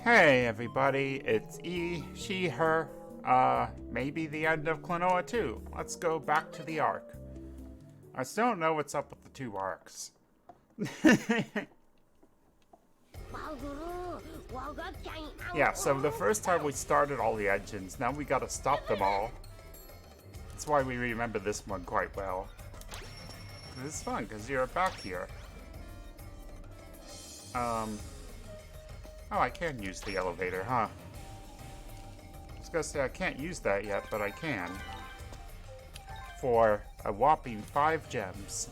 Hey everybody, it's E, she, her, maybe the end of Klonoa too. Let's go back to the Ark. I still don't know what's up with the two Arks. Yeah, so the first time we started all the engines, now we gotta stop them all. That's why we remember this one quite well. This is fun, because you're back here. Oh, I can use the elevator, huh? I was gonna say I can't use that yet, but I can. For a whopping 5 gems.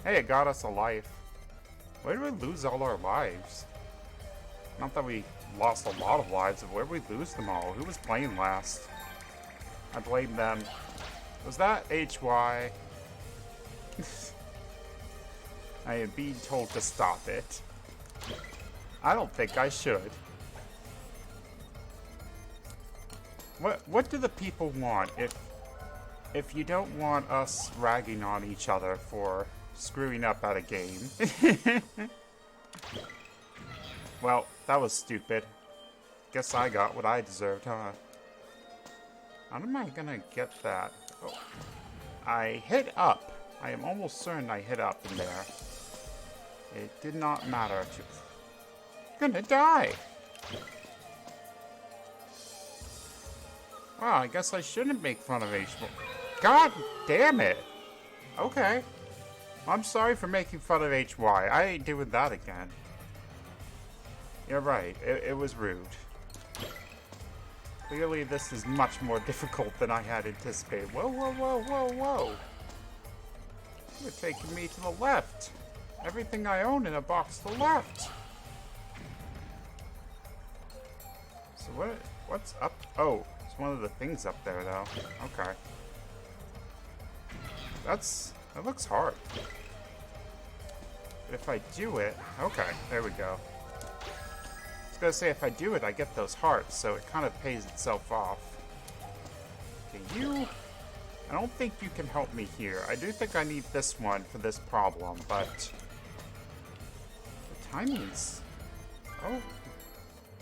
Hey, it got us a life. Where did we lose all our lives? Not that we lost a lot of lives, but where did we lose them all? Who was playing last? I blame them. Was that HY? I am being told to stop it. I don't think I should. What do the people want if you don't want us ragging on each other for screwing up at a game? Well, that was stupid. Guess I got what I deserved, huh? How am I gonna get that? Oh. I hit up. I am almost certain I hit up in there. It did not matter to... Gonna die. Wow, I guess I shouldn't make fun of HY. God damn it. Okay. I'm sorry for making fun of HY. I ain't doing that again. You're right. It was rude. Clearly, this is much more difficult than I had anticipated. Whoa, whoa, whoa, whoa, whoa. You're taking me to the left. Everything I own in a box to the left. So what's up? Oh, it's one of the things up there, though. Okay. That looks hard. But if I do it... Okay, there we go. I was gonna say, if I do it, I get those hearts, so it kind of pays itself off. Okay, you... I don't think you can help me here. I do think I need this one for this problem, but... The timing's... Oh...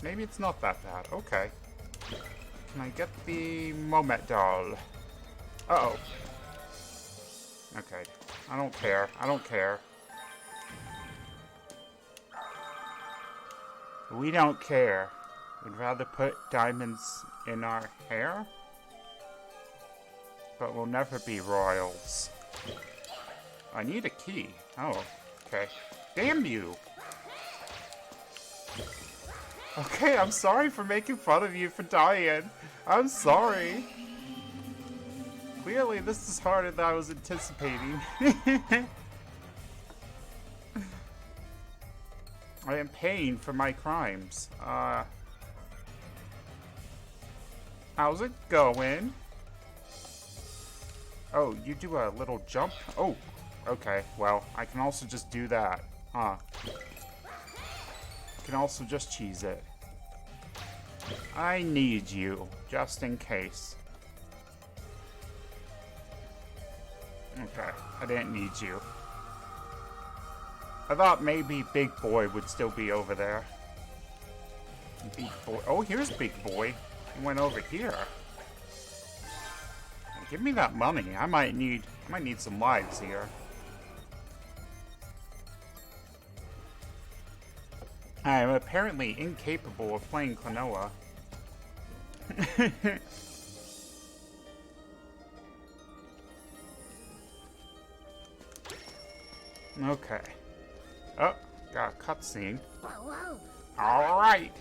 Maybe it's not that bad. Okay. Can I get the Moment doll? Uh-oh. Okay. I don't care. I don't care. We don't care. We'd rather put diamonds in our hair. But we'll never be royals. I need a key. Oh, okay. Damn you! Okay, I'm sorry for making fun of you for dying. I'm sorry. Clearly, this is harder than I was anticipating. I am paying for my crimes. How's it going? Oh, you do a little jump? Oh, okay. Well, I can also just do that. Huh. Can also just cheese it. I need you, just in case. Okay, I didn't need you. I thought maybe Big Boy would still be over there. Big Boy. Oh, here's Big Boy. He went over here. Give me that money. I might need some lives here. I am apparently incapable of playing Klonoa. Okay. Oh, got a cutscene. Alright.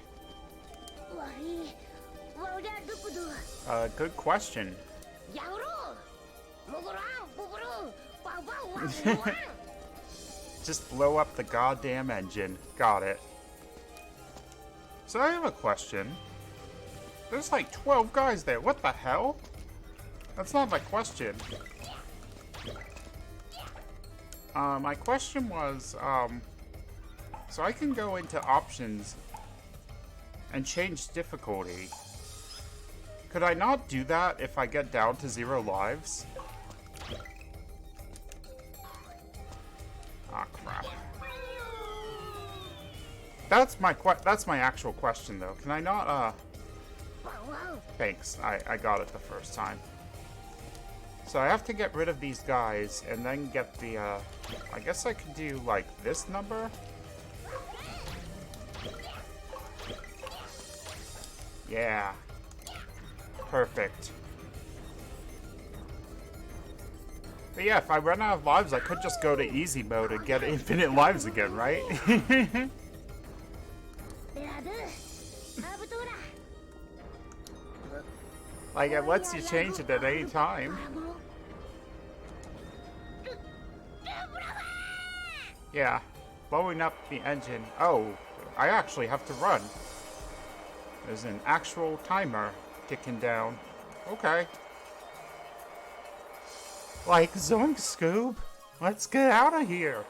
Good question. Just blow up the goddamn engine. Got it. So I have a question. There's like 12 guys there. What the hell? That's not my question. My question was, so I can go into options and change difficulty. Could I not do that if I get down to 0 lives? Ah, crap. that's my actual question though. Can I not thanks. I got it the first time. So I have to get rid of these guys and then get the I guess I could do like this number. Yeah. Perfect. But yeah, if I run out of lives, I could just go to easy mode and get infinite lives again, right? Like, it lets you change it at any time. Yeah, blowing up the engine. Oh, I actually have to run. There's an actual timer ticking down. Okay. Like, zoink, Scoob. Let's get out of here.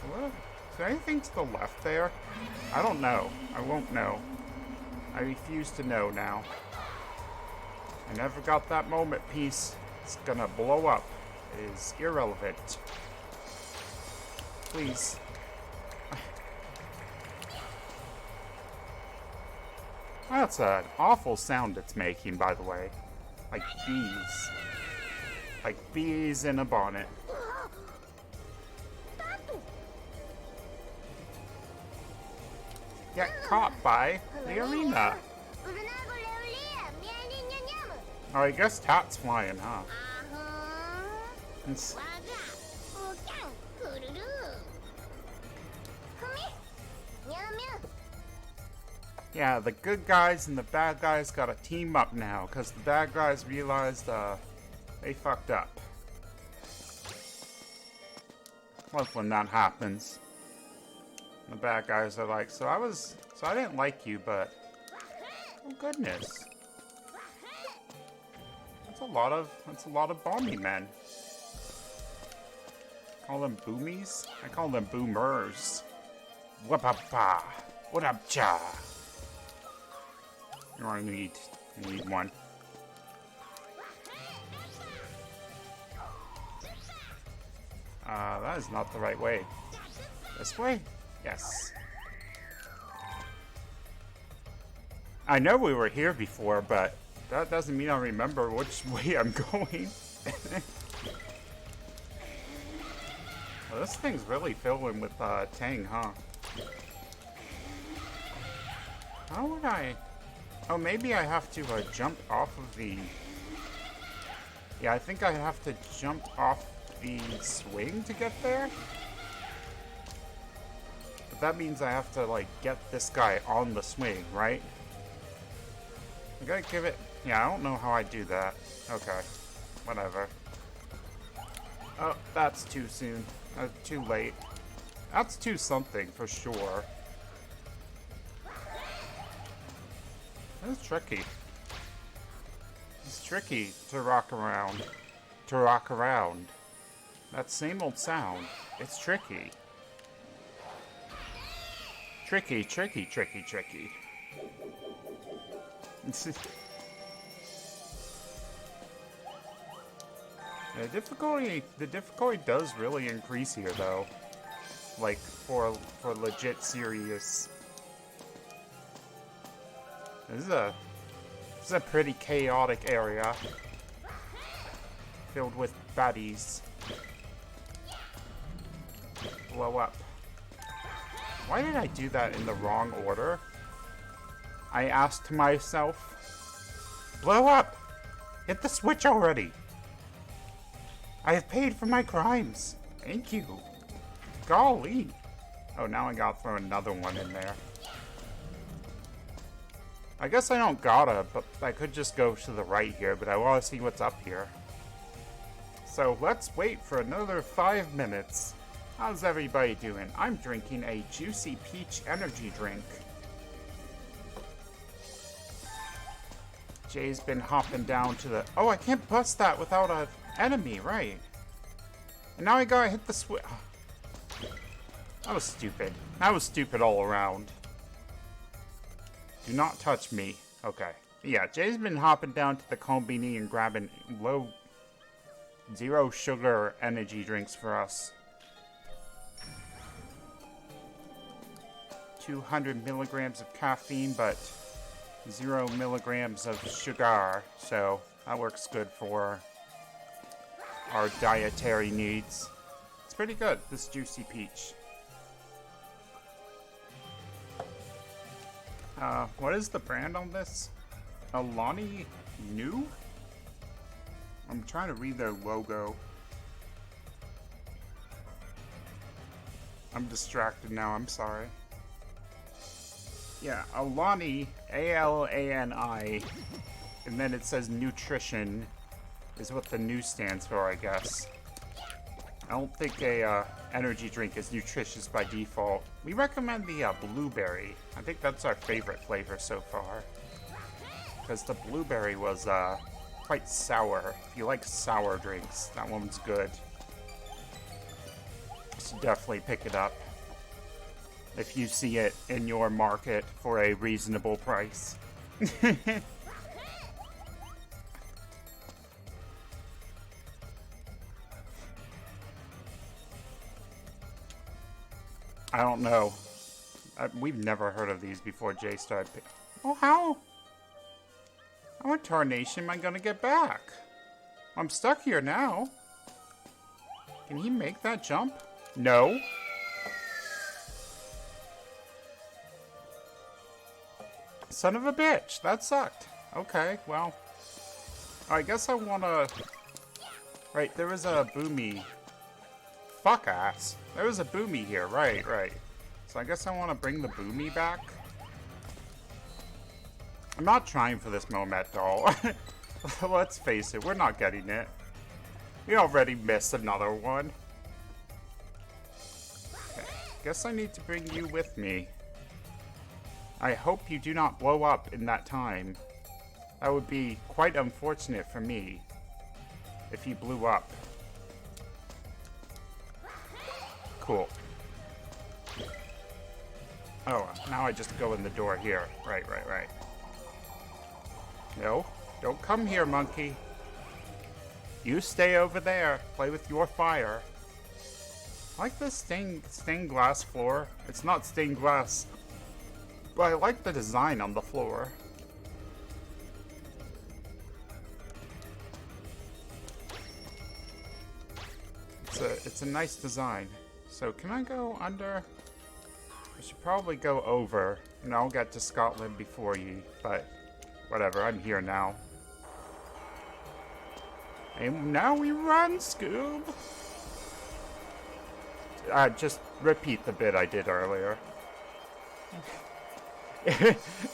What? Is there anything to the left there? I don't know. I won't know. I refuse to know now. I never got that moment piece. It's gonna blow up. It is irrelevant. Please. That's an awful sound it's making, by the way. Like bees. Like bees in a bonnet. Get caught by the arena. Oh, I guess Tat's flying, huh? It's... Yeah, the good guys and the bad guys gotta team up now, because the bad guys realized, they fucked up. Love when that happens. The bad guys are like, so I didn't like you, but... Oh goodness. That's a lot of bomby men. Call them boomies? I call them boomers. Wapapa. What up, cha? I need one. That is not the right way. This way? Yes. I know we were here before, but that doesn't mean I remember which way I'm going. Well, this thing's really filling with Tang, huh? How would I... Oh, maybe I have to jump off of the... Yeah, I think I have to jump off the swing to get there. But that means I have to, like, get this guy on the swing, right? I gotta give it... Yeah, I don't know how I do that. Okay. Whatever. Oh, that's too soon. Too late. That's too something, for sure. It's tricky. It's tricky to rock around. To rock around. That same old sound. It's tricky. Tricky, tricky, tricky, tricky. The difficulty does really increase here, though. Like, for legit serious. This is a pretty chaotic area. Filled with baddies. Blow up. Why did I do that in the wrong order? I asked myself. Blow up! Hit the switch already! I have paid for my crimes. Thank you. Golly. Oh, now I gotta throw another one in there. I guess I don't gotta, but I could just go to the right here, but I want to see what's up here. So let's wait for another 5 minutes. How's everybody doing? I'm drinking a juicy peach energy drink. Jay's been hopping down to the... Oh, I can't bust that without an enemy, right? And now I gotta hit the switch. That was stupid. That was stupid all around. Do not touch me. Okay. Yeah, Jay's been hopping down to the Combini and grabbing zero sugar energy drinks for us. 200 milligrams of caffeine, but 0 milligrams of sugar. So that works good for our dietary needs. It's pretty good, this juicy peach. What is the brand on this? Alani New? I'm trying to read their logo. I'm distracted now, I'm sorry. Yeah, Alani, A-L-A-N-I, and then it says nutrition is what the new stands for, I guess. I don't think a energy drink is nutritious by default. We recommend the blueberry. I think that's our favorite flavor so far. Because the blueberry was quite sour. If you like sour drinks, that one's good. So definitely pick it up if you see it in your market for a reasonable price. I don't know. We've never heard of these before Jay started. Oh, how in tarnation am I gonna get back? I'm stuck here now. Can he make that jump? No. Son of a bitch. That sucked. Okay, well. I guess I wanna... Right, there was a boomy. Fuck ass. There was a boomy here. Right. So I guess I want to bring the boomy back. I'm not trying for this Momet doll. Let's face it, we're not getting it. We already missed another one. Okay, guess I need to bring you with me. I hope you do not blow up in that time. That would be quite unfortunate for me if you blew up. Cool. Oh, now I just go in the door here. Right. No, don't come here, monkey. You stay over there. Play with your fire. I like this stained glass floor. It's not stained glass, but I like the design on the floor. It's a nice design. So can I go under? I should probably go over, and I'll get to Scotland before you, but whatever, I'm here now. And now we run, Scoob! Just repeat the bit I did earlier.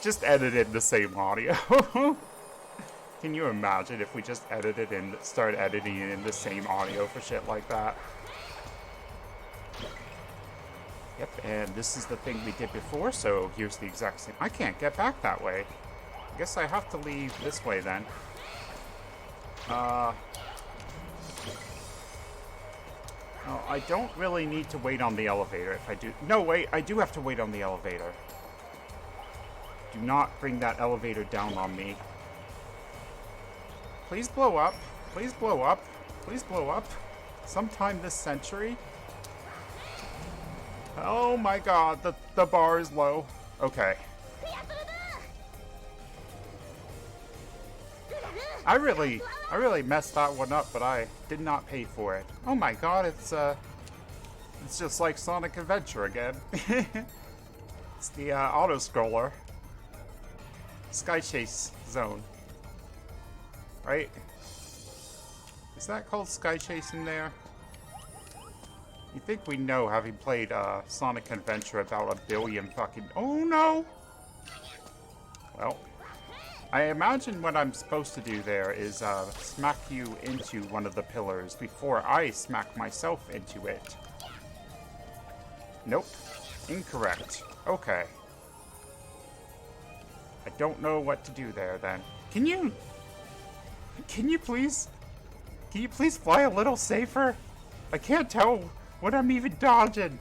Just edit in the same audio. Can you imagine if we just edited and start editing in the same audio for shit like that? Yep, and this is the thing we did before, so here's the exact same. I can't get back that way. I guess I have to leave this way then. Oh, I don't really need to wait on the elevator if I do. No, wait, I do have to wait on the elevator. Do not bring that elevator down on me. Please blow up. Please blow up. Please blow up. Sometime this century. Oh my god, the bar is low. Okay. I really messed that one up, but I did not pay for it. Oh my god, it's just like Sonic Adventure again. It's the auto-scroller. Sky Chase Zone. Right? Is that called Sky Chase in there? You think we know, having played Sonic Adventure about 1 billion fucking... Oh no! Well, I imagine what I'm supposed to do there is smack you into one of the pillars before I smack myself into it. Nope. Incorrect. Okay. I don't know what to do there then. Can you please fly a little safer? I can't tell what I'm even dodging.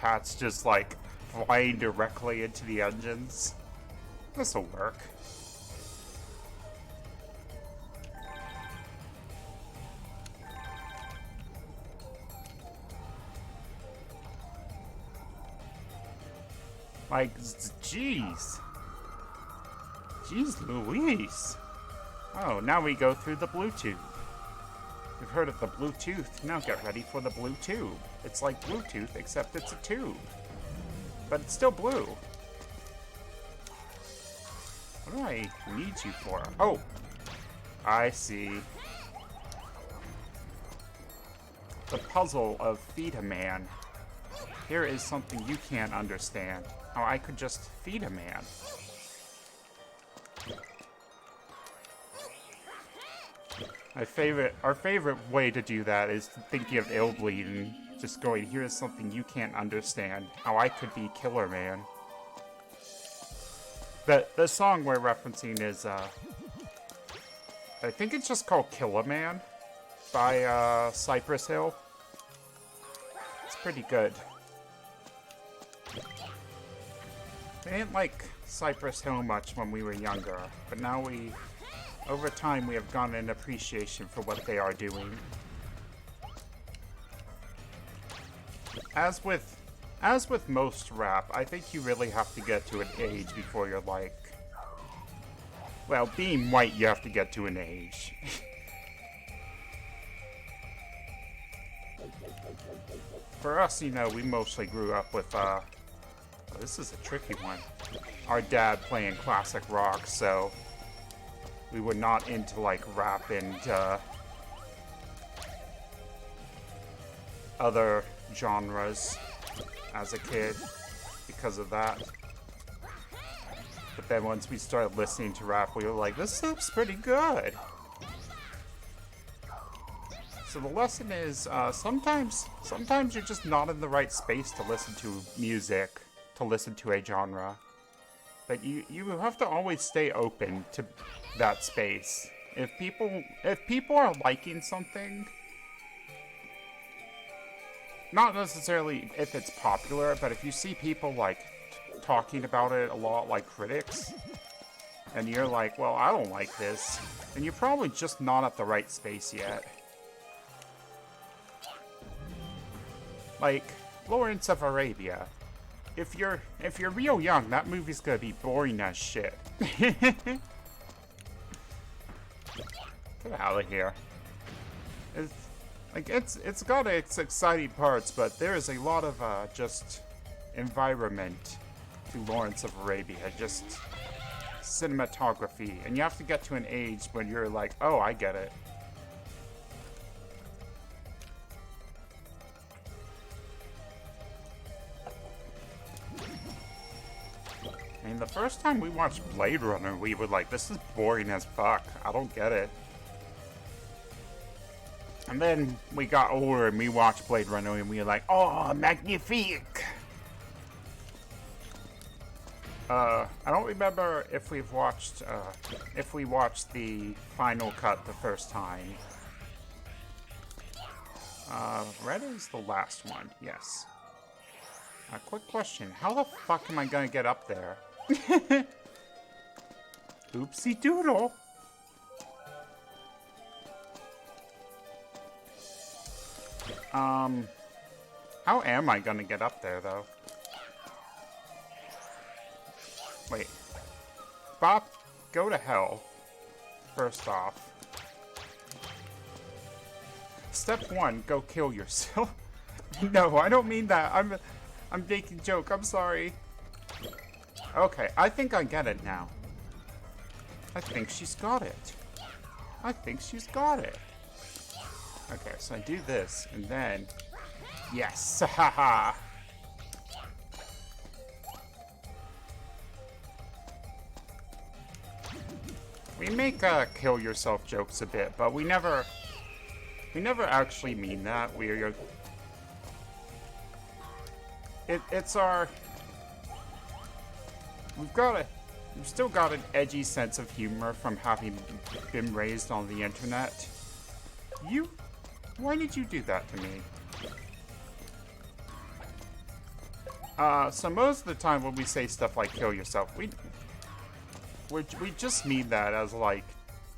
That's just like flying directly into the engines. This'll work. Like, jeez. Jeez Louise. Oh, now we go through the Bluetooth. You've heard of the Bluetooth. Now get ready for the blue tube. It's like Bluetooth, except it's a tube. But it's still blue. What do I need you for? Oh! I see. The puzzle of feed a man. Here is something you can't understand. How I could just feed a man. Our favorite way to do that is thinking of Illbleed and just going, here is something you can't understand. How I could be Killer Man. The song we're referencing is, I think it's just called Killer Man by Cypress Hill. It's pretty good. I didn't like Cypress Hill much when we were younger, but now over time we have gotten an appreciation for what they are doing. As with most rap, I think you really have to get to an age before you're like... Well, being white, you have to get to an age. For us, you know, we mostly grew up with, oh, this is a tricky one. Our dad playing classic rock, so... We were not into, like, rap and, other genres as a kid because of that. But then once we started listening to rap, we were like, this sounds pretty good. So the lesson is, sometimes you're just not in the right space to listen to music, to listen to a genre. But you have to always stay open to that space. If people are liking something, not necessarily if it's popular, but if you see people like talking about it a lot, like critics, and you're like, well, I don't like this, then you're probably just not at the right space yet. Like Lawrence of Arabia. If you're real young, that movie's gonna be boring as shit. Get out of here. It's got its exciting parts, but there is a lot of just environment to Lawrence of Arabia, just cinematography, and you have to get to an age when you're like, oh, I get it. I mean, the first time we watched Blade Runner, we were like, this is boring as fuck. I don't get it. And then we got older and we watched Blade Runner and we were like, oh, magnifique! I don't remember if we watched the final cut the first time. Red is the last one, yes. A quick question, how the fuck am I gonna get up there? Oopsie doodle. How am I gonna get up there, though? Wait. Bob, go to hell. First off. Step 1, go kill yourself. No, I don't mean that. I'm making a joke. I'm sorry. Okay, I think I get it now. I think she's got it. I think she's got it. Okay, so I do this, and then... Yes! Haha! We make kill yourself jokes a bit, but we never actually mean that. It's our... We've still got an edgy sense of humor from having been raised on the internet. Why did you do that to me? So most of the time when we say stuff like kill yourself, we just mean that as like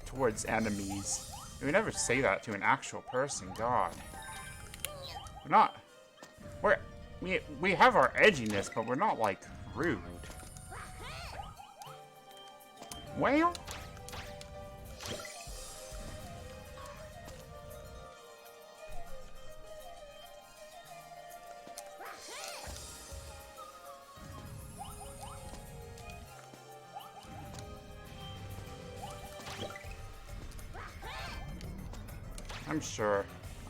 towards enemies. We never say that to an actual person, God. We have our edginess, but we're not like rude. Well...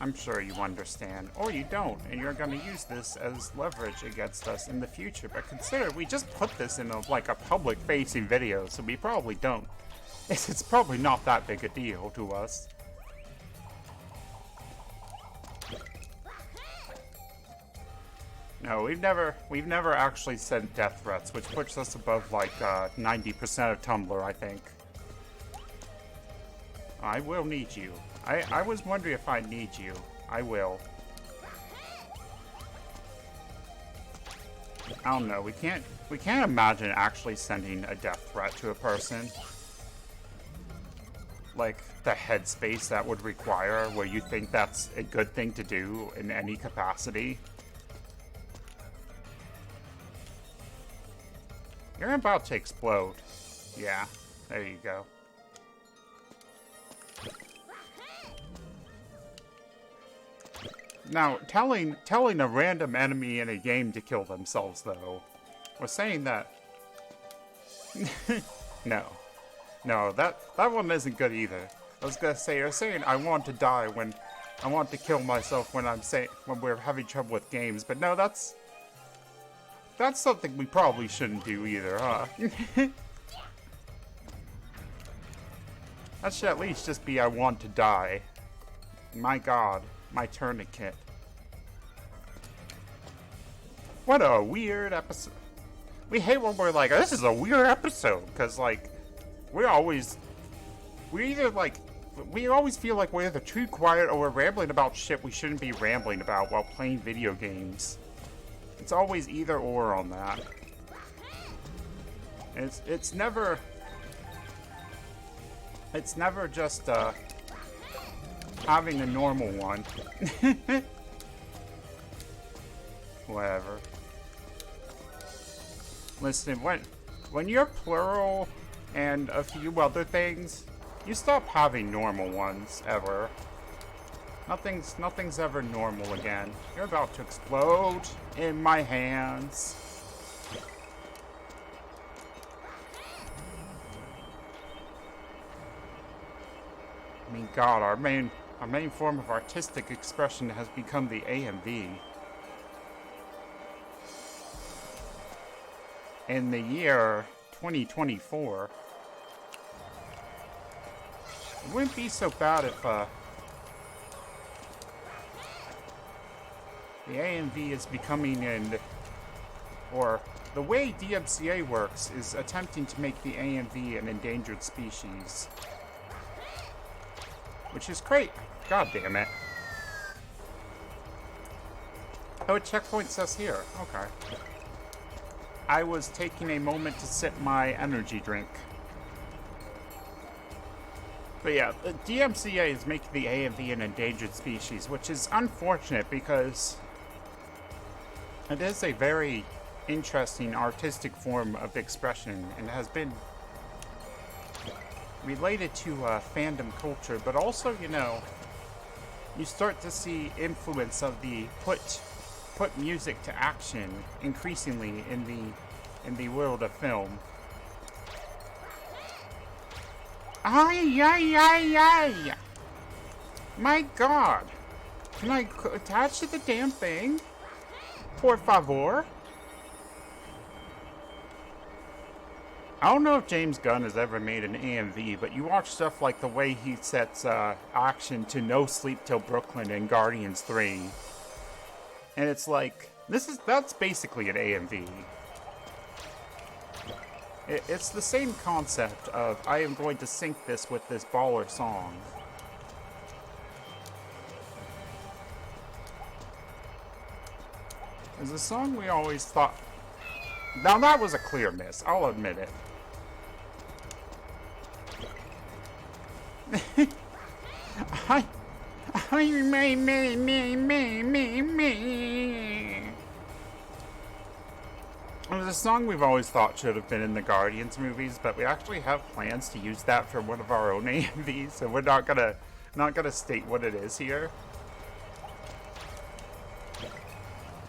I'm sure you understand. Or you don't, and you're gonna use this as leverage against us in the future. But consider, we just put this in a public-facing video, so we probably don't. It's probably not that big a deal to us. No, we've never actually sent death threats, which puts us above 90% of Tumblr, I think. I will need you. I was wondering if I need you. I will. I don't know. We can't imagine actually sending a death threat to a person. Like the headspace that would require, where you think that's a good thing to do in any capacity. You're about to explode. Yeah, there you go. Now, telling a random enemy in a game to kill themselves, though, we're saying that... No, that one isn't good either. I was gonna say, you're saying I want to die when... I want to kill myself when when we're having trouble with games, but no, that's something we probably shouldn't do either, huh? That should at least just be I want to die. My god. My tourniquet. What a weird episode. We hate when we're like, this is a weird episode, because, we always feel like we're either too quiet or we're rambling about shit we shouldn't be rambling about while playing video games. It's always either or on that. It's never just, having a normal one. Whatever. Listen, when you're plural and a few other things, you stop having normal ones, ever. Nothing's ever normal again. You're about to explode in my hands. I mean, God, our main form of artistic expression has become the AMV. In the year 2024, it wouldn't be so bad if, the AMV is becoming or the way DMCA works is attempting to make the AMV an endangered species. Which is great. God damn it. Oh, a checkpoint says here. Okay. I was taking a moment to sip my energy drink. But yeah, the DMCA is making the AMV an endangered species, which is unfortunate because it is a very interesting artistic form of expression and has been related to fandom culture, but also, you start to see influence of the put music to action increasingly in the world of film. Ay, ay, ay, ay! My God! Can I attach to the damn thing? Por favor? I don't know if James Gunn has ever made an AMV, but you watch stuff like the way he sets action to No Sleep Till Brooklyn in Guardians 3. And it's like, that's basically an AMV. It's the same concept of, I am going to sync this with this baller song. It's a song we always thought... Now that was a clear miss, I'll admit it. a song we've always thought should have been in the Guardians movies, but we actually have plans to use that for one of our own AMVs, so we're not gonna state what it is here.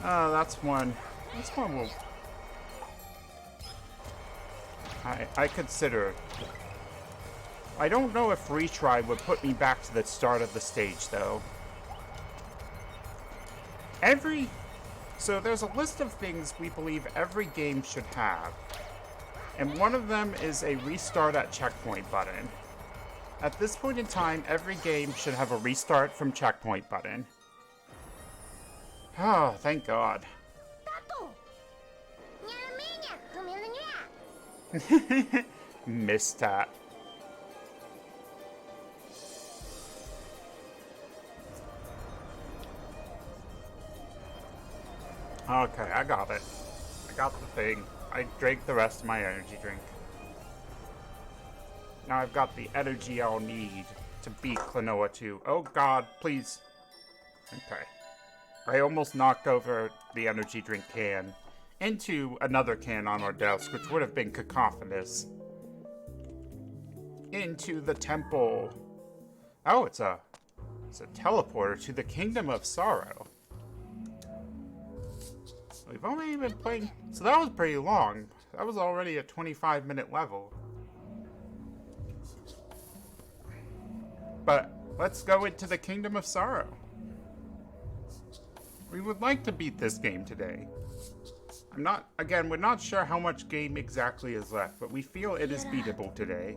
That's one. That's one we'll... I consider... I don't know if retry would put me back to the start of the stage, though. So there's a list of things we believe every game should have. And one of them is a restart at checkpoint button. At this point in time, every game should have a restart from checkpoint button. Oh, thank God. Missed that. Okay, I got it. I got the thing. I drank the rest of my energy drink. Now I've got the energy I'll need to beat Klonoa 2. Oh God, please. Okay. I almost knocked over the energy drink can into another can on our desk, which would have been cacophonous. Into the temple. Oh, it's a teleporter to the Kingdom of Sorrow. We've only been playing... So that was pretty long. That was already a 25-minute level. But let's go into the Kingdom of Sorrow. We would like to beat this game today. We're not sure how much game exactly is left, but we feel it is beatable today.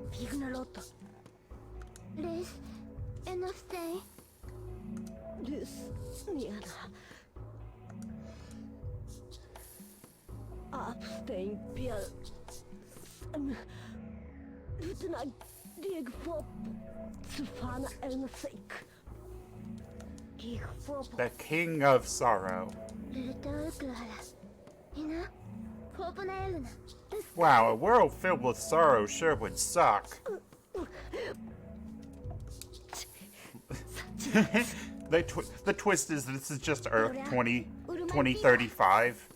The King of Sorrow. Wow, a world filled with sorrow sure would suck. The twist is this is just Earth 2035.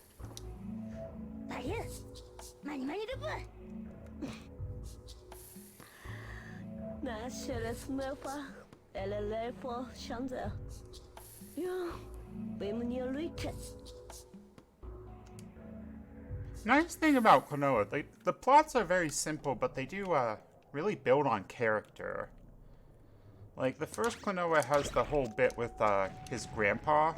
Nice thing about Klonoa, the plots are very simple, but they do really build on character. Like, the first Klonoa has the whole bit with his grandpa.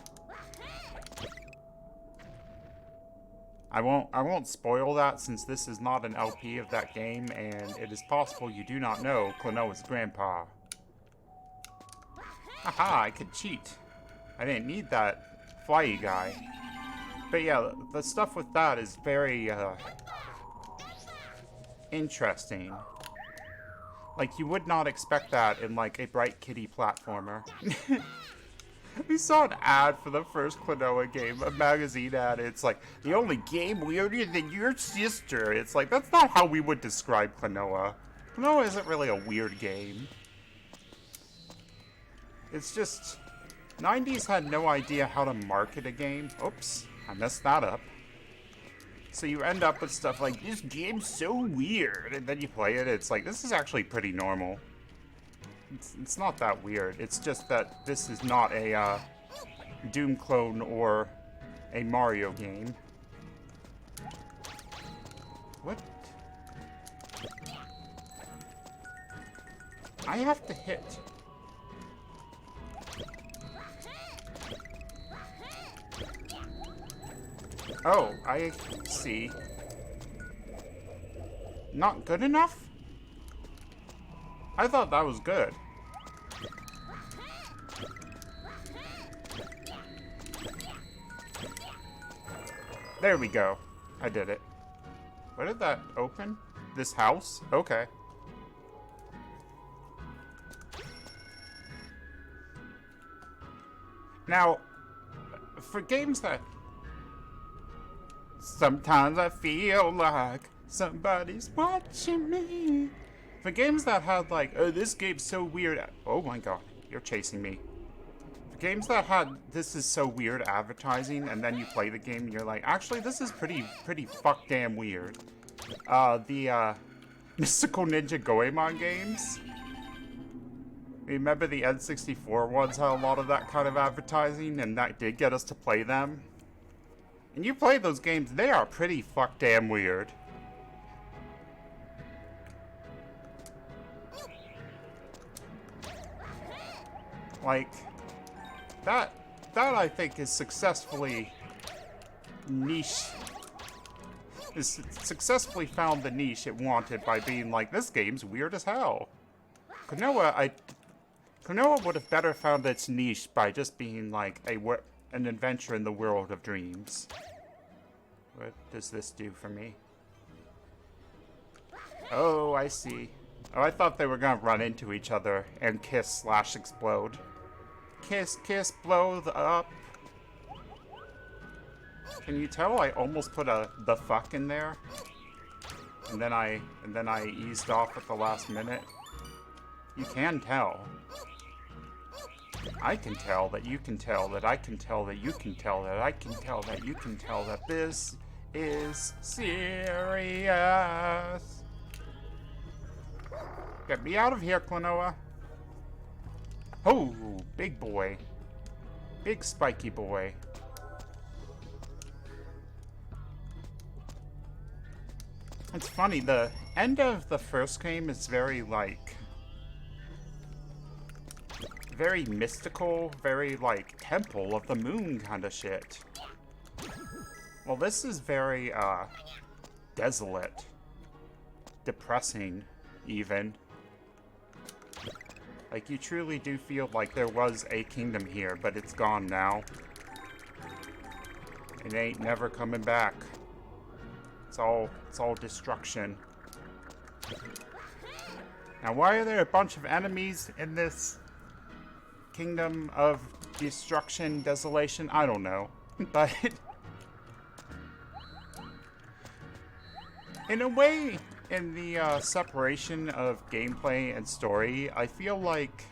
I won't spoil that since this is not an LP of that game, and it is possible you do not know Klonoa's grandpa. Haha, I could cheat. I didn't need that flyy guy. But yeah, the stuff with that is very interesting. Like, you would not expect that in, like, a Bright Kitty platformer. We saw an ad for the first Klonoa game, a magazine ad. It's like, the only game weirder than your sister. It's like, that's not how we would describe Klonoa. Klonoa isn't really a weird game. It's just, 90s had no idea how to market a game. Oops, I messed that up. So you end up with stuff like, this game's so weird, and then you play it, it's like, this is actually pretty normal. It's not that weird, it's just that this is not a Doom clone or a Mario game. What? I have to hit. Oh, I see. Not good enough? I thought that was good. There we go. I did it. Where did that open? This house? Okay. Now, for games that... Sometimes I feel like somebody's watching me. For games that had like, oh, this game's so weird. Oh my god, you're chasing me. For games that had "this is so weird" advertising, and then you play the game and you're like, actually, this is pretty fuck damn weird. The Mystical Ninja Goemon games. Remember the N64 ones had a lot of that kind of advertising, and that did get us to play them. And you play those games, they are pretty fuck damn weird. Like, that I think is successfully successfully found the niche it wanted by being like, this game's weird as hell. Klonoa would have better found its niche by just being like an adventure in the world of dreams. What does this do for me? Oh, I see. Oh, I thought they were gonna run into each other and kiss/explode. Kiss, kiss, blow up. Can you tell I almost put the fuck in there? And then I eased off at the last minute? You can tell. I can tell that you can tell that I can tell that you can tell that I can tell that you can tell that this is serious. Get me out of here, Klonoa. Oh, big boy. Big spiky boy. It's funny, the end of the first game is very, like, very mystical, very, like, Temple of the Moon kind of shit. Well, this is very, desolate. Depressing, even. Like, you truly do feel like there was a kingdom here, but it's gone now. It ain't never coming back. It's all destruction. Now, why are there a bunch of enemies in this kingdom of destruction, desolation? I don't know. But in a way, in the separation of gameplay and story, I feel like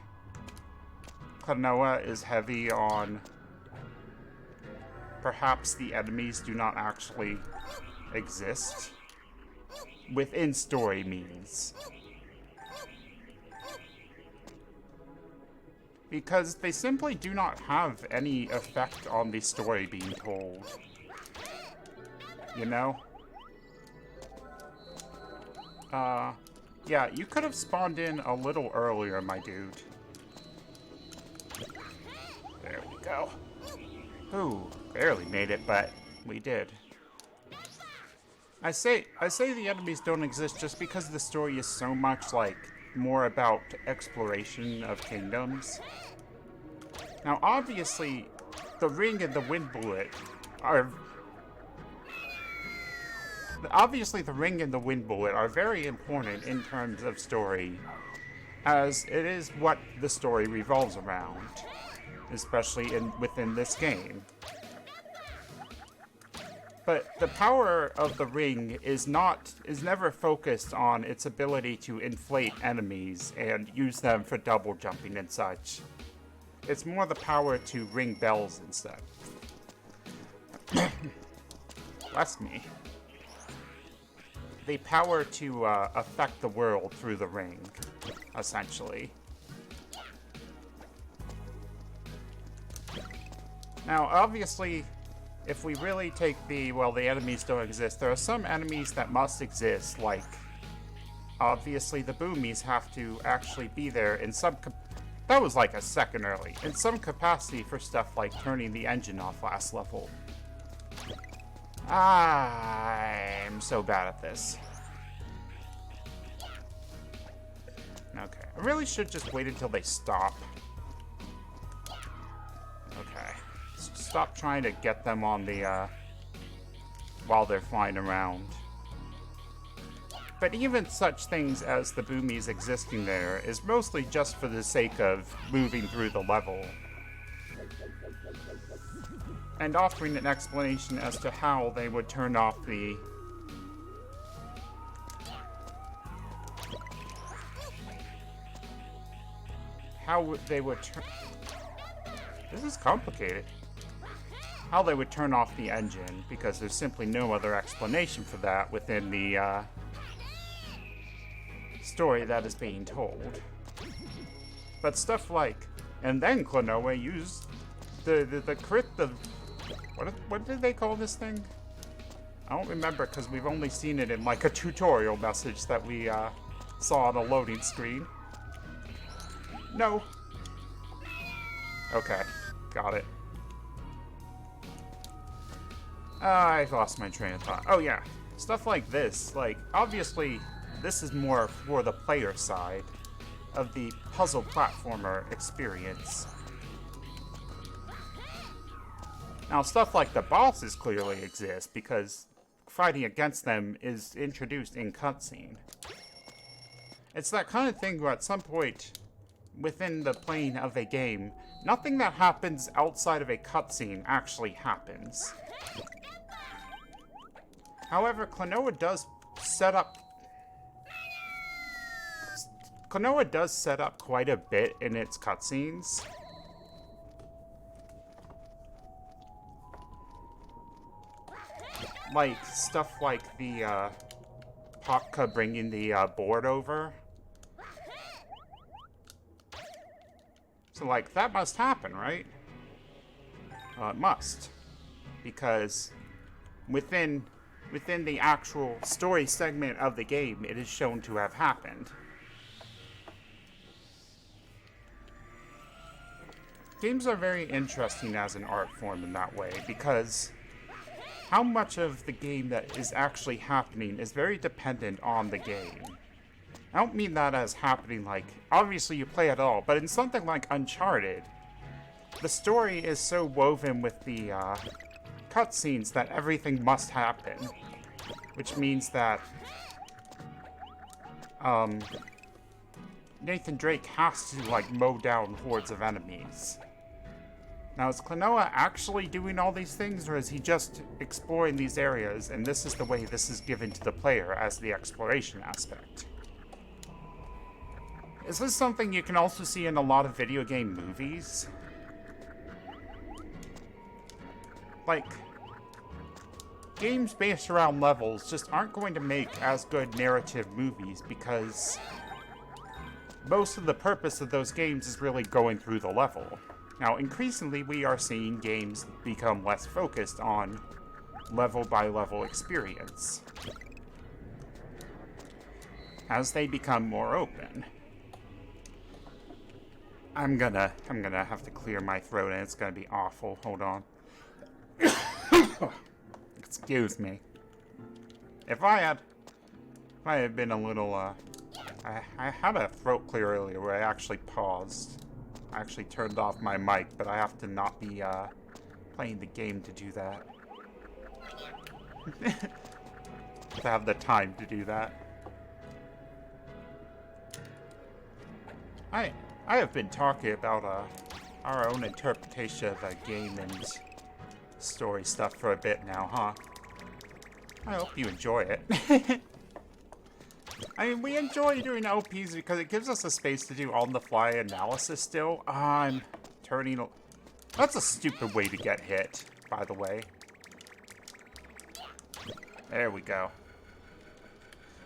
Klonoa is heavy on perhaps the enemies do not actually exist within story means. Because they simply do not have any effect on the story being told. You know? Yeah, you could have spawned in a little earlier, my dude. There we go. Ooh, barely made it, but we did. I say the enemies don't exist just because the story is so much, like, more about exploration of kingdoms. Now, obviously, the ring and the wind bullet are... Obviously, the ring and the wind bullet are very important in terms of story, as it is what the story revolves around, especially within this game. But the power of the ring is never focused on its ability to inflate enemies and use them for double jumping and such. It's more the power to ring bells instead. Bless me. The power to affect the world through the ring, essentially. Now, obviously, if we really take the enemies don't exist, there are some enemies that must exist, like, obviously the boomies have to actually be there in some that was like a second early, in some capacity for stuff like turning the engine off last level. I'm so bad at this. Okay, I really should just wait until they stop. Okay. Stop trying to get them on the, while they're flying around. But even such things as the boomies existing there is mostly just for the sake of moving through the level. And offering an explanation as to how they would turn off the... This is complicated. How they would turn off the engine, because there's simply no other explanation for that within the story that is being told. But stuff like, and then Klonoa used the crit, what did they call this thing? I don't remember, because we've only seen it in like a tutorial message that we saw on a loading screen. No. Okay, got it. I've lost my train of thought. Oh yeah, stuff like this, like, obviously this is more for the player side of the puzzle platformer experience. Now, stuff like the bosses clearly exist because fighting against them is introduced in cutscene. It's that kind of thing where at some point within the plane of a game, nothing that happens outside of a cutscene actually happens. However, Klonoa does set up quite a bit in its cutscenes. Like, stuff like the, Potka bringing the, board over. So, like, that must happen, right? It must. Because within the actual story segment of the game, it is shown to have happened. Games are very interesting as an art form in that way, because how much of the game that is actually happening is very dependent on the game. I don't mean that as happening like, obviously you play it all, but in something like Uncharted, the story is so woven with the cutscenes that everything must happen. Which means that Nathan Drake has to, like, mow down hordes of enemies. Now, is Klonoa actually doing all these things, or is he just exploring these areas, and this is the way this is given to the player as the exploration aspect? Is this something you can also see in a lot of video game movies? Like, games based around levels just aren't going to make as good narrative movies because most of the purpose of those games is really going through the level. Now, increasingly, we are seeing games become less focused on level-by-level experience as they become more open. I'm gonna have to clear my throat, and it's gonna be awful. Hold on. Excuse me. If I had been a little, I had a throat clear earlier where I actually paused. I actually turned off my mic, but I have to not be, playing the game to do that. To have the time to do that. I have been talking about, our own interpretation of a game and story stuff for a bit now, huh? I hope you enjoy it. I mean, we enjoy doing LPs because it gives us a space to do on-the-fly analysis still. I'm turning... That's a stupid way to get hit, by the way. There we go.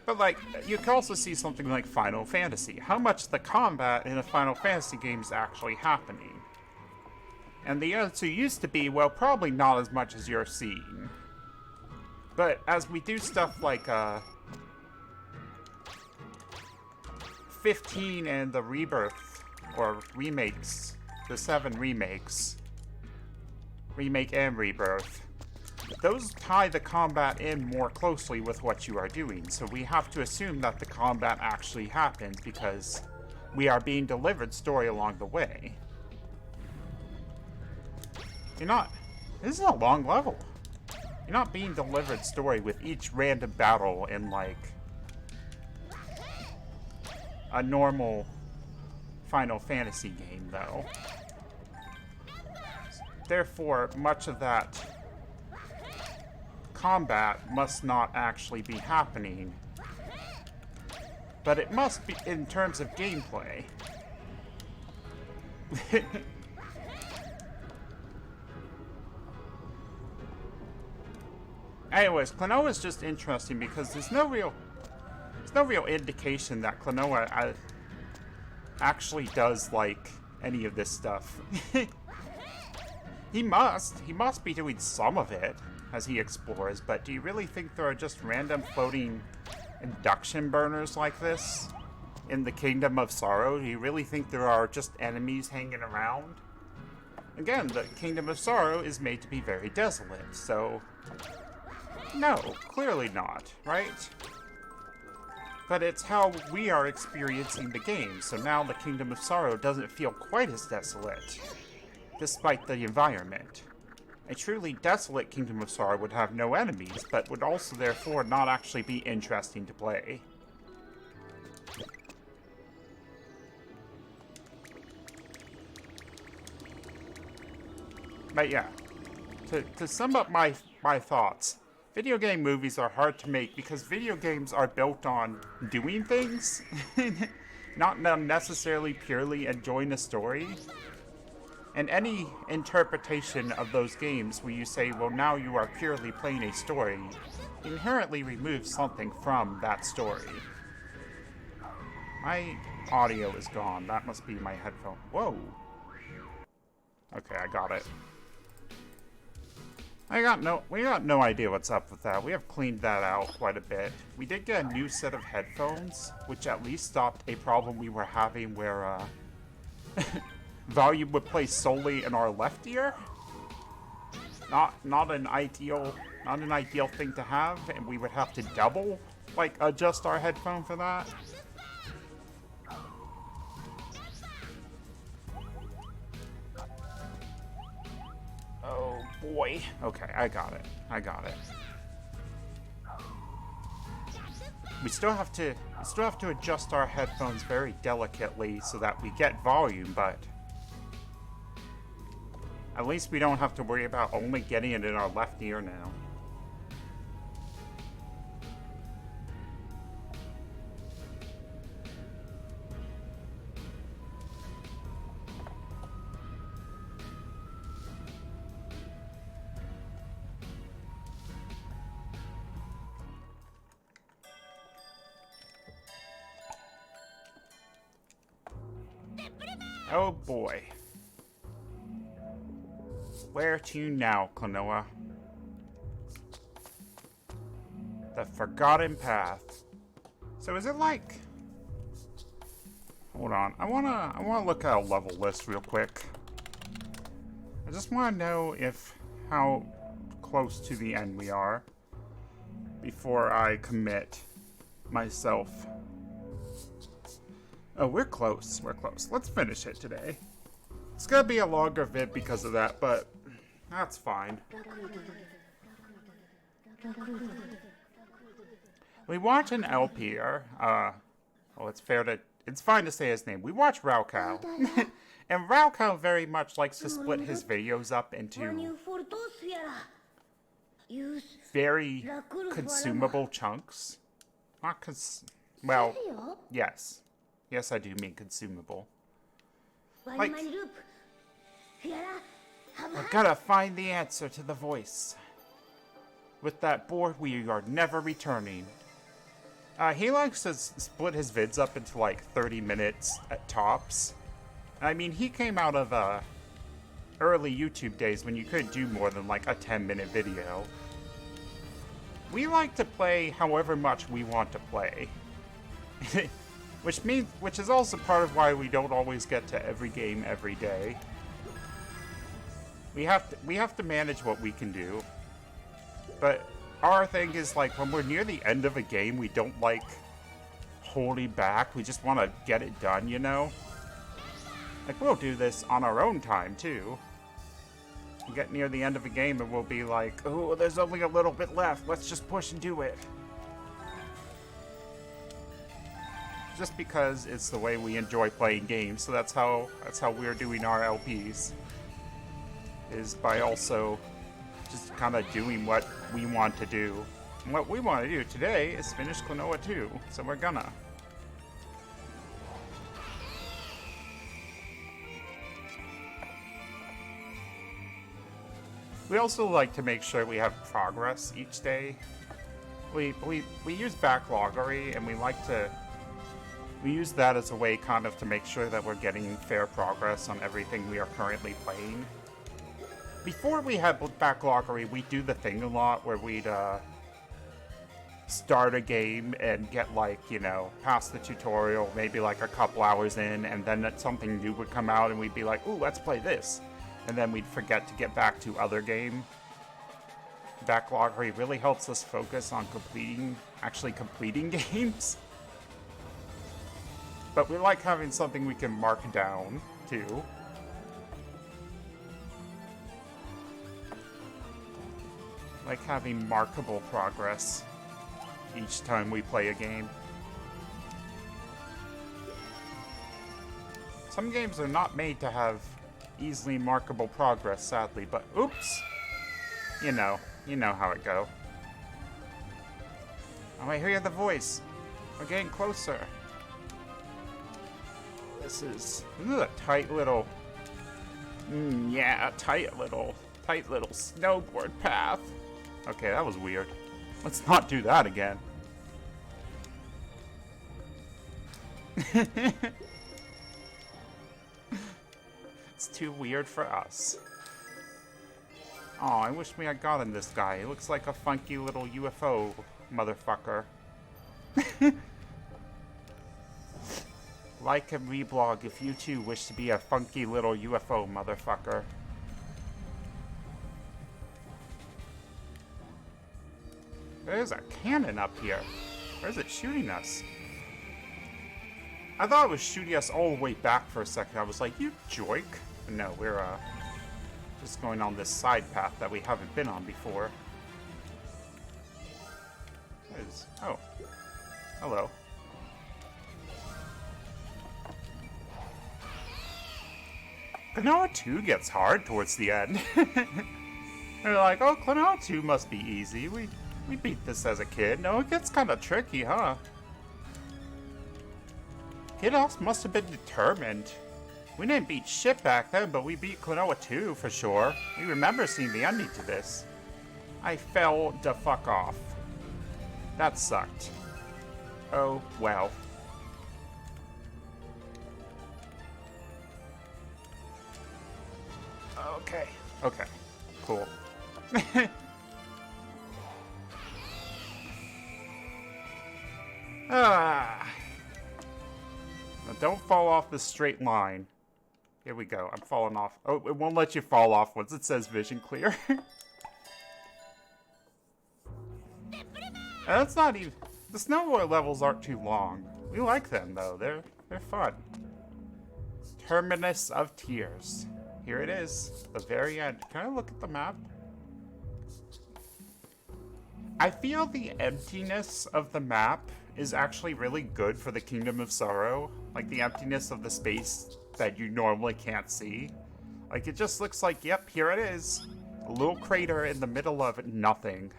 But, like, you can also see something like Final Fantasy. How much the combat in a Final Fantasy game is actually happening. And the answer used to be, well, probably not as much as you're seeing. But as we do stuff like, 15 and the Rebirth, or remakes, the 7 remakes, Remake and Rebirth, those tie the combat in more closely with what you are doing, so we have to assume that the combat actually happens because we are being delivered story along the way. This is a long level. You're not being delivered story with each random battle in, like, a normal Final Fantasy game, though. Therefore, much of that combat must not actually be happening. But it must be in terms of gameplay. Anyways, Klonoa is just interesting because there's no real indication that Klonoa actually does like any of this stuff. He must be doing some of it as he explores, but do you really think there are just random floating induction burners like this in the Kingdom of Sorrow? Do you really think there are just enemies hanging around? Again, the Kingdom of Sorrow is made to be very desolate, so no, clearly not, right? But it's how we are experiencing the game, so now the Kingdom of Sorrow doesn't feel quite as desolate, despite the environment. A truly desolate Kingdom of Sorrow would have no enemies, but would also therefore not actually be interesting to play. But yeah, to sum up my thoughts, video game movies are hard to make because video games are built on doing things, not necessarily purely enjoying a story. And any interpretation of those games where you say, well, now you are purely playing a story, inherently removes something from that story. My audio is gone. That must be my headphone. Whoa. Okay, I got it. We got no idea what's up with that. We have cleaned that out quite a bit. We did get a new set of headphones, which at least stopped a problem we were having where, volume would play solely in our left ear. Not an ideal thing to have, and we would have to double, like, adjust our headphone for that. Oh boy. Okay, I got it. We still have to adjust our headphones very delicately so that we get volume, but at least we don't have to worry about only getting it in our left ear now. Oh boy. Where to now, Klonoa? The Forgotten Path. So is it like... Hold on. I wanna look at a level list real quick. I just wanna know how close to the end we are before I commit myself. Oh, we're close. Let's finish it today. It's gonna be a longer vid because of that, but that's fine. We watch an LP, it's fine to say his name. We watch Raukau. And Raukau very much likes to split his videos up into very consumable chunks. Well, yes. Yes, I do mean consumable. Like, we're gonna find the answer to the voice. With that board, we are never returning. He likes to split his vids up into like 30 minutes at tops. I mean, he came out of early YouTube days when you couldn't do more than like a 10-minute video. We like to play however much we want to play. Which is also part of why we don't always get to every game every day. We have to manage what we can do. But our thing is, like, when we're near the end of a game, we don't like holding back. We just want to get it done, you know? Like, we'll do this on our own time too. We'll get near the end of a game and we'll be like, oh, there's only a little bit left. Let's just push and do it. Just because it's the way we enjoy playing games, so that's how we're doing our LPs. Is by also just kind of doing what we want to do. And what we want to do today is finish Klonoa 2, so we're gonna. We also like to make sure we have progress each day. We use backloggery, and we use that as a way kind of to make sure that we're getting fair progress on everything we are currently playing. Before we had backloggery, we'd do the thing a lot where we'd start a game and get, like, you know, past the tutorial, maybe like a couple hours in, and then something new would come out and we'd be like, ooh, let's play this. And then we'd forget to get back to other game. Backloggery really helps us focus on actually completing games. But we like having something we can mark down, too. Like having markable progress each time we play a game. Some games are not made to have easily markable progress, sadly, but oops! You know how it go. Oh, I hear the voice. We're getting closer. This is a tight little, yeah, tight little snowboard path. Okay, that was weird. Let's not do that again. It's too weird for us. Oh, I wish we had gotten this guy. He looks like a funky little UFO motherfucker. Like and reblog if you too wish to be a funky little UFO motherfucker. There's a cannon up here. Where's it shooting us? I thought it was shooting us all the way back for a second. I was like, you joik. But no, we're just going on this side path that we haven't been on before. What is... Oh. Hello. Klonoa 2 gets hard towards the end. They're like, oh, Klonoa 2 must be easy. We beat this as a kid. No, it gets kind of tricky, huh? Kid must have been determined. We didn't beat shit back then, but we beat Klonoa 2 for sure. We remember seeing the ending to this. I fell the fuck off. That sucked. Oh, well. Okay. Okay. Cool. Now don't fall off the straight line. Here we go. I'm falling off. Oh, it won't let you fall off once it says vision clear. That's not even... The snowboard levels aren't too long. We like them, though. They're fun. Terminus of Tears. Here it is. The very end. Can I look at the map? I feel the emptiness of the map is actually really good for the Kingdom of Sorrow. Like, the emptiness of the space that you normally can't see. Like, it just looks like, yep, here it is. A little crater in the middle of nothing.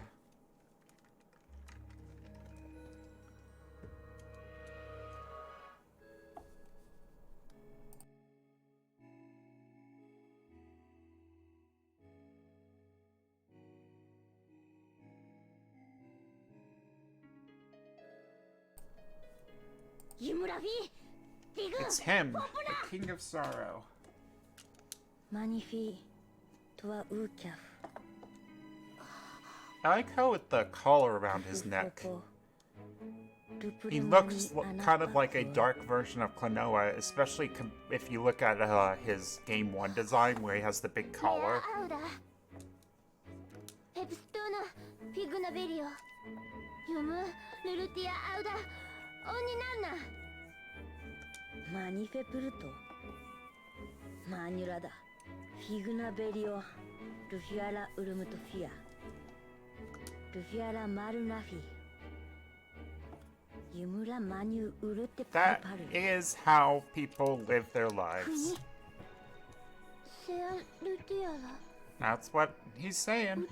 It's him, the King of Sorrow. I like how with the collar around his neck. He looks kind of like a dark version of Klonoa, especially if you look at his Game 1 design where he has the big collar. That is how people live their lives. That's what he's saying.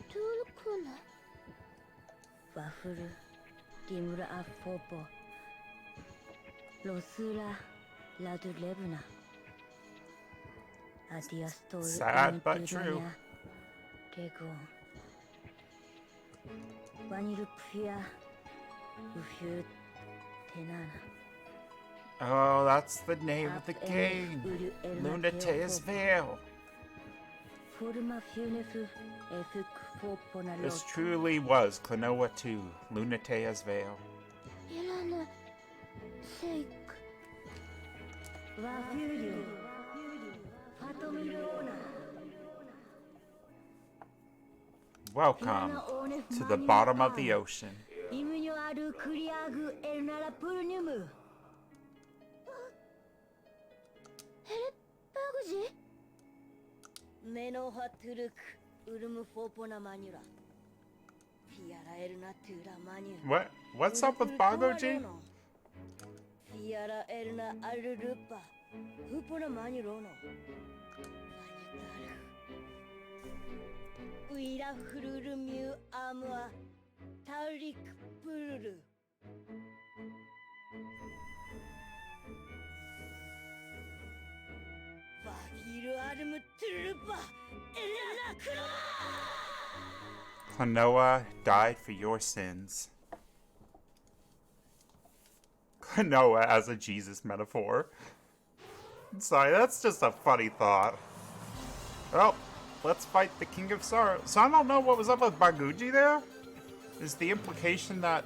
Sad but true. Oh, that's the name of the game. Lunatea's Veil. This truly was Klonoa 2, Lunatea's Veil. Welcome to the bottom of the ocean. What? What's up with Bagoji? Klonoa died for your sins. Klonoa as a Jesus metaphor. Sorry, that's just a funny thought. Well, let's fight the King of Sorrow. So I don't know what was up with Baguji there? Is the implication that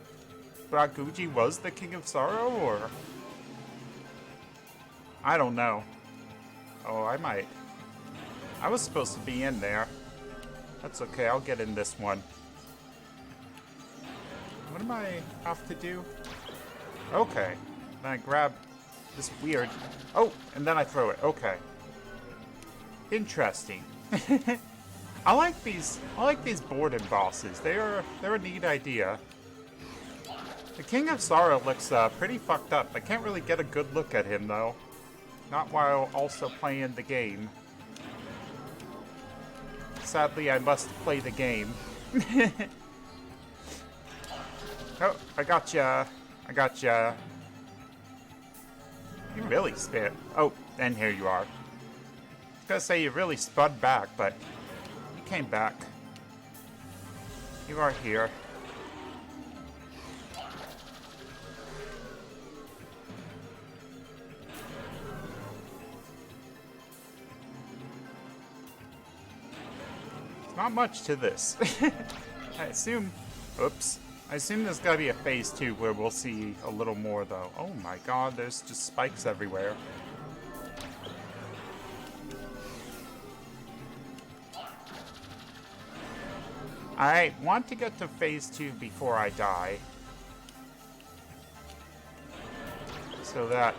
Baguji was the King of Sorrow, or? I don't know. Oh, I might. I was supposed to be in there. That's okay, I'll get in this one. What am I have to do? Okay. Then I grab this weird... Oh, and then I throw it. Okay. Interesting. I like these boredom bosses. They're a neat idea. The King of Sorrow looks pretty fucked up. I can't really get a good look at him though. Not while also playing the game. Sadly, I must play the game. Oh, I gotcha. I gotcha. You really spit. Oh, and here you are. I was gonna say you really spun back, but you came back. You are here. Not much to this. I assume... Oops. I assume there's gotta be a phase 2 where we'll see a little more, though. Oh my god, there's just spikes everywhere. I want to get to phase 2 before I die. So that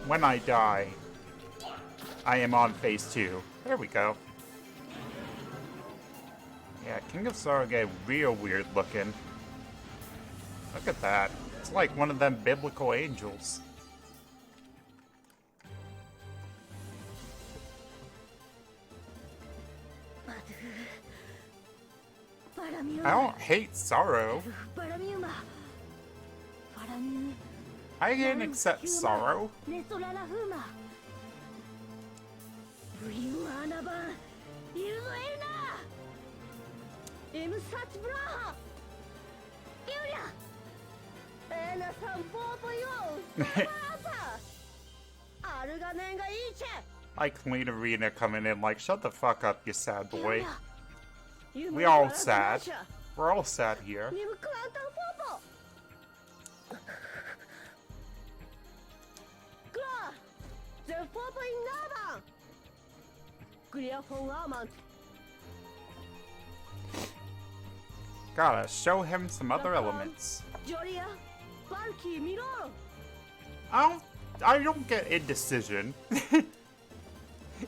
when I die, I am on phase 2. There we go. Yeah, King of Sorrow get real weird looking. Look at that. It's like one of them biblical angels. I don't hate sorrow. I can accept sorrow. Like Clean Arena coming in like, shut the fuck up, you sad boy. We all sad. We're all sad here. Gotta show him some other elements. I don't get indecision.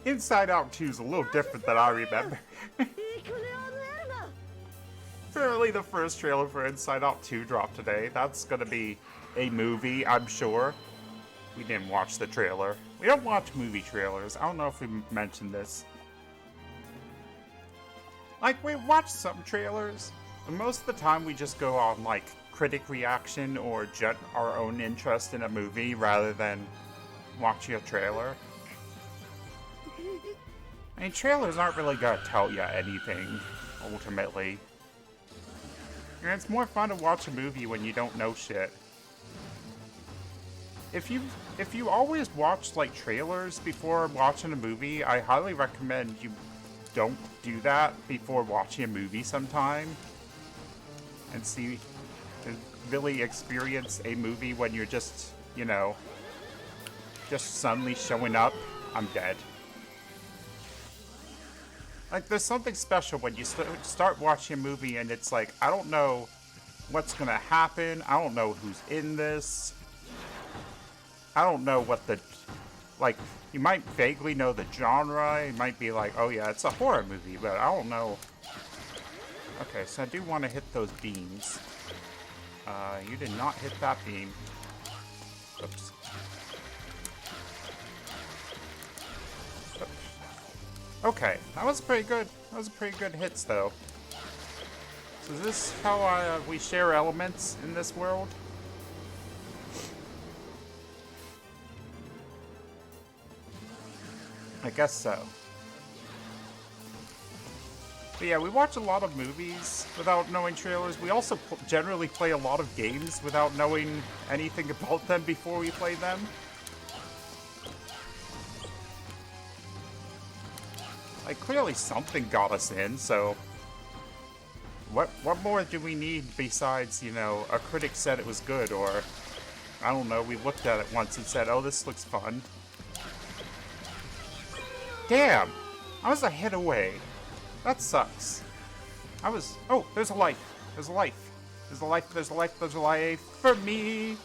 Inside Out 2 is a little different than I remember. Apparently the first trailer for Inside Out 2 dropped today. That's gonna be a movie, I'm sure. We didn't watch the trailer. We don't watch movie trailers. I don't know if we mentioned this. Like, we watch some trailers, but most of the time we just go on, like, critic reaction or just our own interest in a movie rather than watching a trailer. I mean, trailers aren't really gonna tell you anything, ultimately. And it's more fun to watch a movie when you don't know shit. If you always watch, like, trailers before watching a movie, I highly recommend you don't do that before watching a movie sometime. And really experience a movie when you're just, you know, just suddenly showing up. I'm dead. Like, there's something special when you start watching a movie and it's like, I don't know what's gonna happen. I don't know who's in this. I don't know what the... Like, you might vaguely know the genre. You might be like, oh yeah, it's a horror movie, but I don't know. Okay, so I do want to hit those beams. You did not hit that beam. Oops. Okay, that was pretty good. That was pretty good hits, though. So is this how we share elements in this world? I guess so. But yeah, we watch a lot of movies without knowing trailers. We also generally play a lot of games without knowing anything about them before we play them. Like, clearly something got us in, so... What more do we need besides, you know, a critic said it was good, or... I don't know, we looked at it once and said, oh, this looks fun. Damn! I was a hit away. That sucks. I was... Oh, there's a life. There's a life. There's a life, there's a life, there's a life for me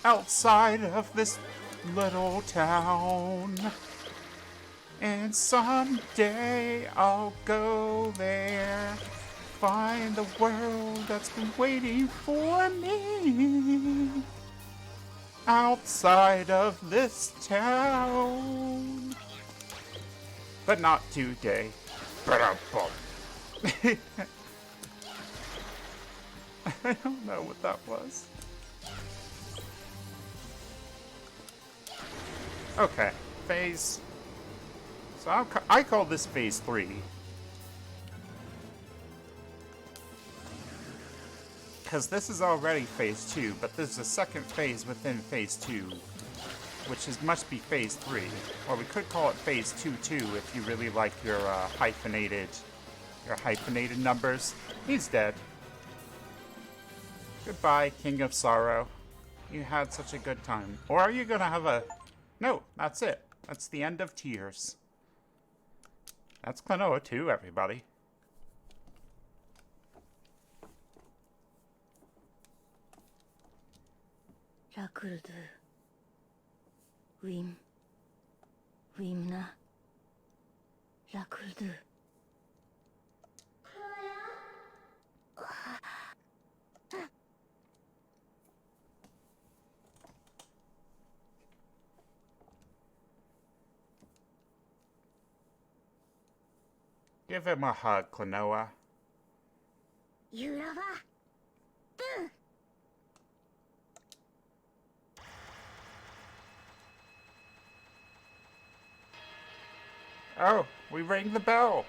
outside of this little town. And someday I'll go there, find the world that's been waiting for me outside of this town. But not today. I don't know what that was. Okay, phase. So I call this phase 3. Because this is already phase 2, but there's a second phase within phase 2, which must be phase 3. Or we could call it phase 2-2 if you really like your hyphenated numbers. He's dead. Goodbye, King of Sorrow. You had such a good time. Or are you gonna have a... No, that's it. That's the end of Tears. That's Klonoa too, everybody. Give him a hug, Klonoa. Oh, we rang the bell.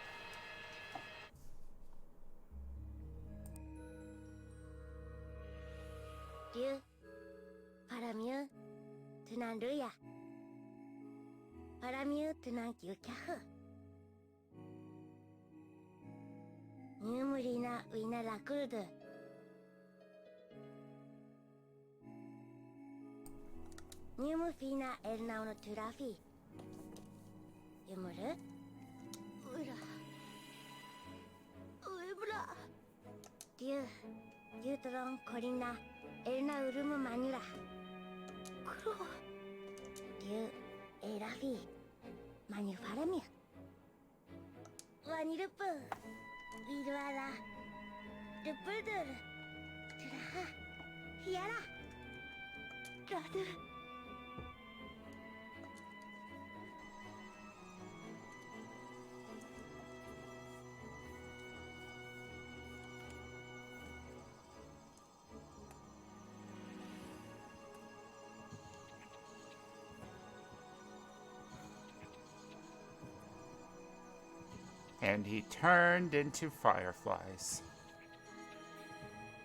And he turned into fireflies.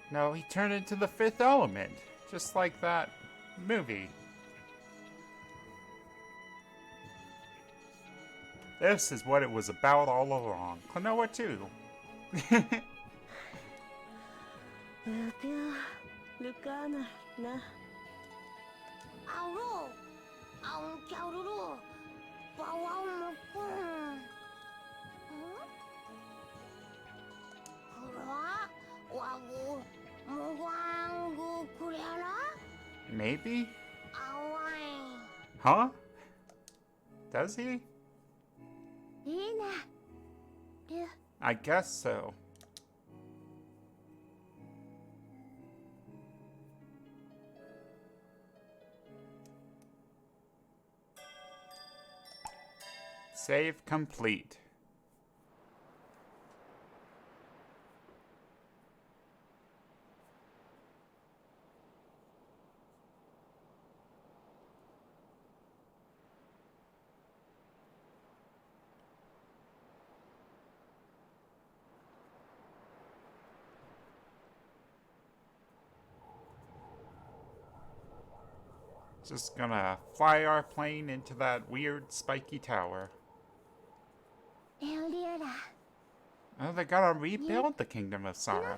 No, he turned into the fifth element. Just like that movie. This is what it was about all along. Klonoa too. Maybe? Huh? Does he? I guess so. Save complete. Just gonna fly our plane into that weird spiky tower. Oh, they gotta rebuild the Kingdom of Sorrow.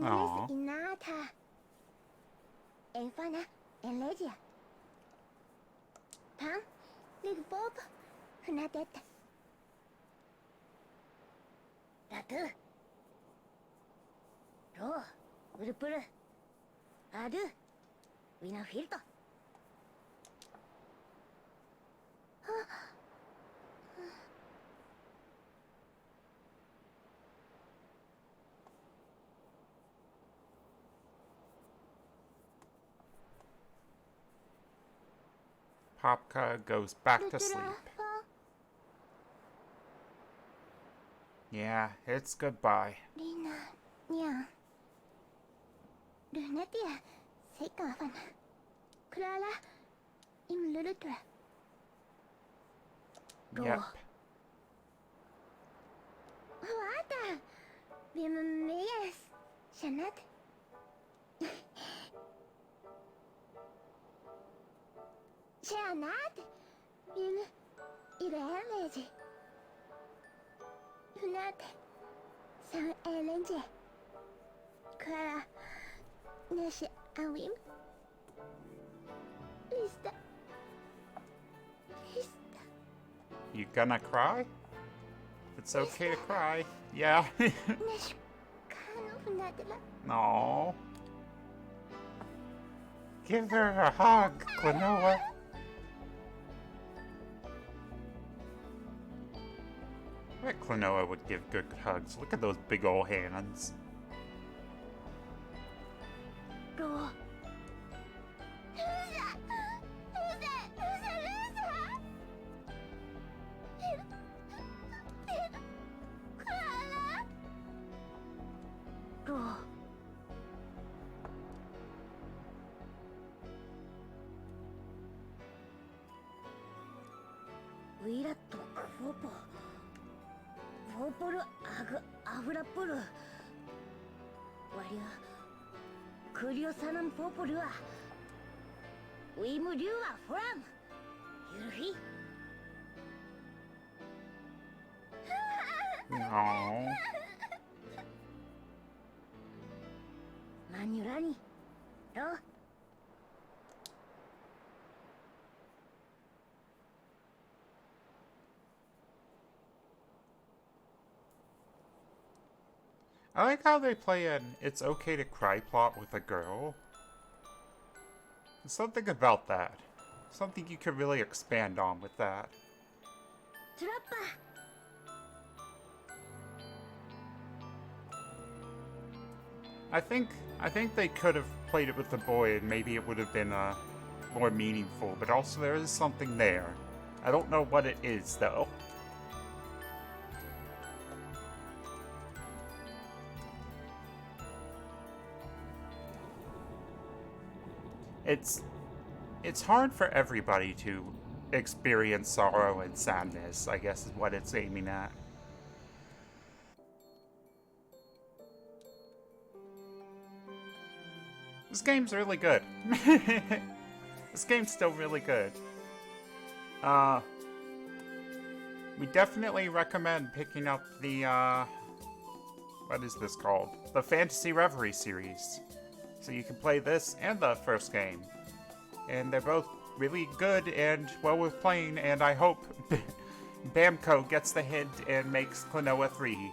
Aww. Popka goes back to sleep. Yeah, it's goodbye. Yep. You gonna cry? It's okay to cry. Yeah. No. Give her a hug, Klonoa. I bet Klonoa would give good hugs. Look at those big old hands. No. I like how they play an "it's okay to cry" plot with a girl. There's something about that. Something you could really expand on with that. I think they could have played it with the boy, and maybe it would have been more meaningful. But also, there is something there. I don't know what it is, though. It's hard for everybody to experience sorrow and sadness, I guess is what it's aiming at. This game's really good. This game's still really good. We definitely recommend picking up the, what is this called? The Fantasy Reverie series. So you can play this and the first game. And they're both really good and well worth playing, and I hope Bamco gets the hint and makes Klonoa 3.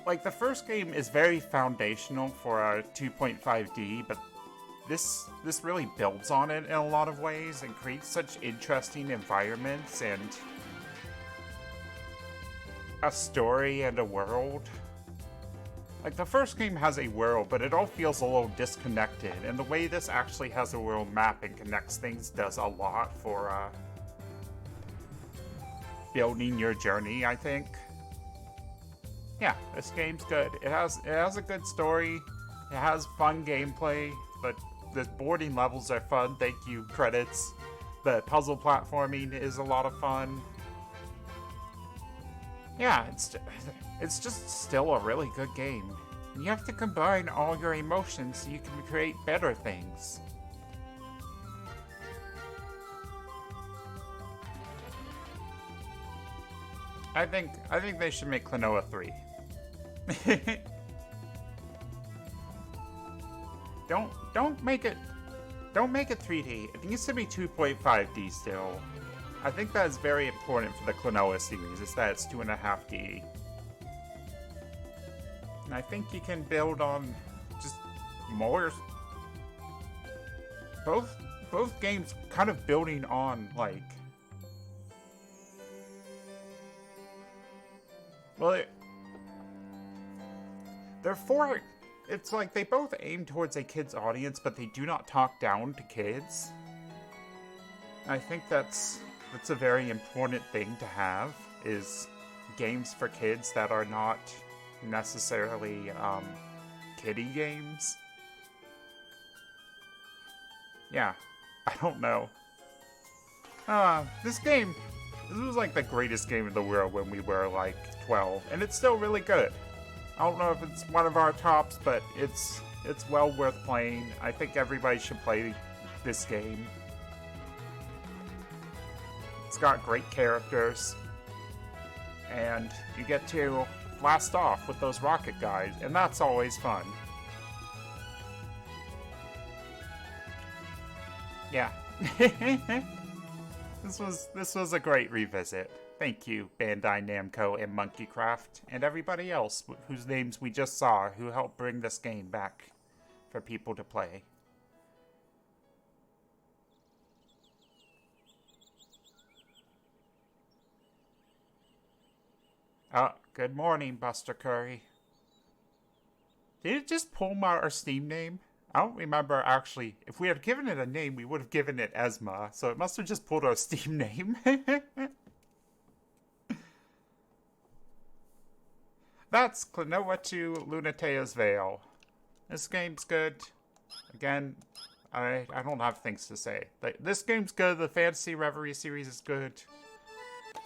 Like the first game is very foundational for a 2.5D, but this really builds on it in a lot of ways and creates such interesting environments and a story and a world. Like, the first game has a world, but it all feels a little disconnected, and the way this actually has a world map and connects things does a lot for, building your journey, I think. Yeah, this game's good. It has a good story, it has fun gameplay, but the boarding levels are fun, thank you, credits. The puzzle platforming is a lot of fun. Yeah, it's just still a really good game. You have to combine all your emotions so you can create better things. I think they should make Klonoa 3. Don't make it 3D. It needs to be 2.5D still. I think that is very important for the Klonoa series, is that it's 2.5D. And I think you can build on just more... Both games kind of building on, like... Well, they're for... It's like they both aim towards a kid's audience, but they do not talk down to kids. I think that's a very important thing to have, is games for kids that are not necessarily kiddie games. Yeah, I don't know. This was like the greatest game in the world when we were like 12, and it's still really good. I don't know if it's one of our tops, but it's well worth playing. I think everybody should play this game. It's got great characters, and you get to blast off with those rocket guys, and that's always fun. Yeah. This was a great revisit. Thank you, Bandai Namco and Monkeycraft, and everybody else whose names we just saw who helped bring this game back for people to play. Good morning, Buster Curry. Did it just pull our Steam name? I don't remember actually. If we had given it a name, we would have given it Esma, so it must have just pulled our Steam name. That's Klonoa 2 Lunatea's Veil. This game's good. Again, I don't have things to say. This game's good, the Fantasy Reverie series is good.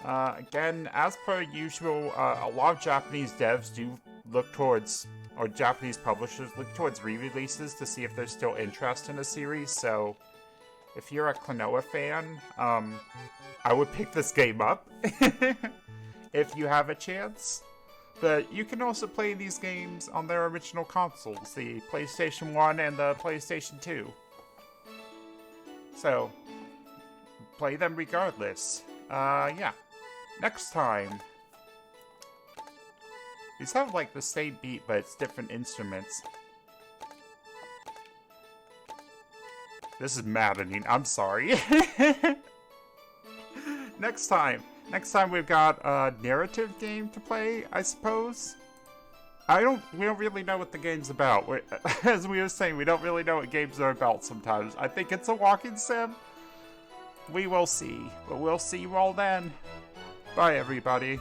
Again, as per usual, a lot of Japanese devs do look towards, or Japanese publishers look towards re-releases to see if there's still interest in a series, so if you're a Klonoa fan, I would pick this game up if you have a chance. But you can also play these games on their original consoles, the PlayStation 1 and the PlayStation 2. So, play them regardless. Yeah. Next time. These have like the same beat, but it's different instruments. This is maddening. I'm sorry. Next time we've got a narrative game to play, I suppose. we don't really know what the game's about. As we were saying, we don't really know what games are about sometimes. I think it's a walking sim. We will see. But we'll see you all then. Bye, everybody.